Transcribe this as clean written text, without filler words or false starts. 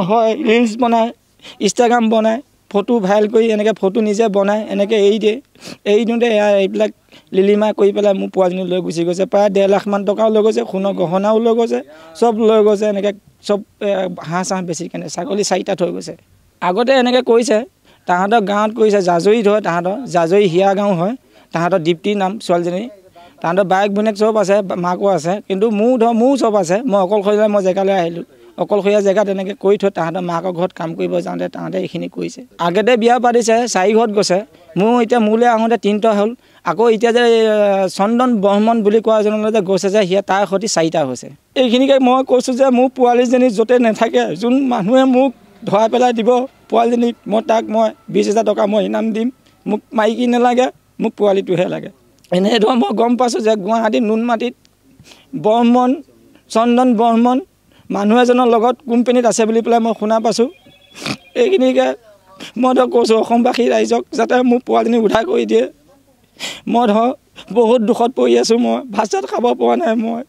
হয় ৰিলছ বনায় ইনষ্টাগ্ৰাম বনায় ফটো ভাইৰেল কৰি এনেকৈ ফটো নিজে বনায় এনেকৈ এৰি দিয়ে এৰি দিওঁতে এইবিলাক লিলিমা কৰি পেলাই মোৰ পোৱালিজনী লৈ গুচি গৈছে প্ৰায় 1.5 লাখ মান টকাও লৈ গৈছে সোণৰ গহনাও লৈ গৈছে চব লৈ গৈছে এনেকৈ চব হাঁহ চাহ বেছি কেনে ছাগলী 4টা থৈ গৈছে আগতে এনেকৈ কৰিছে তাহাঁতৰ গাঁৱত কৰিছে জাজৰিত হয় তাহাঁতৰ জাজৰি হিয়া গাঁও হয় তাহাঁতৰ দীপ্তি নাম ছোৱালীজনী তাহাঁতৰ বাইক ভনীয়েক চব আছে মাকো আছে কিন্তু মোৰ চব আছে মই অকলশৰীয়া মই জেগালৈ আহিলোঁ অকলশৰীয়া জেগাত এনেকৈ কৰি থৈ তাহাঁতৰ মাকৰ ঘৰত কাম কৰিব যাওঁতে তাহাঁতে এইখিনি কৰিছে আগতে বিয়া পাতিছে 4 ঘৰত গৈছে মোৰ এতিয়া মোলৈ আহোঁতে 3টা হ'ল আকৌ এতিয়া যে চন্দন বৰ্মন বুলি কোৱা এজনলৈ যে গৈছে যে সিয়ে তাৰ সৈতে 4টা হৈছে এইখিনিকে মই কৈছোঁ যে মোৰ পোৱালীজনী য'তে নাথাকে যোন মানুহে মোক ধৰাই পেলাই দিব পোৱালীজনীক মই 20,000 টকা মই ইনাম দিম মোক মাইকী নালাগে মোক পোৱালিটোহে লাগে এনেধৰণৰ মই গম পাইছোঁ যে গুৱাহাটী নুনমাটিত বৰ্মন চন্দন বৰ্মন মানুহ এজনৰ লগত কোম্পানীত আছে বুলি পেলাই মই শুনা পাইছোঁ এইখিনিকে মই কৈছোঁ অসমবাসী ৰাইজক যাতে মোৰ পোৱালিজনী উদ্ধাৰ কৰি দিয়ে মই বহুত দুখত পৰি আছোঁ মই ভাত চাত খাব পৰা নাই মই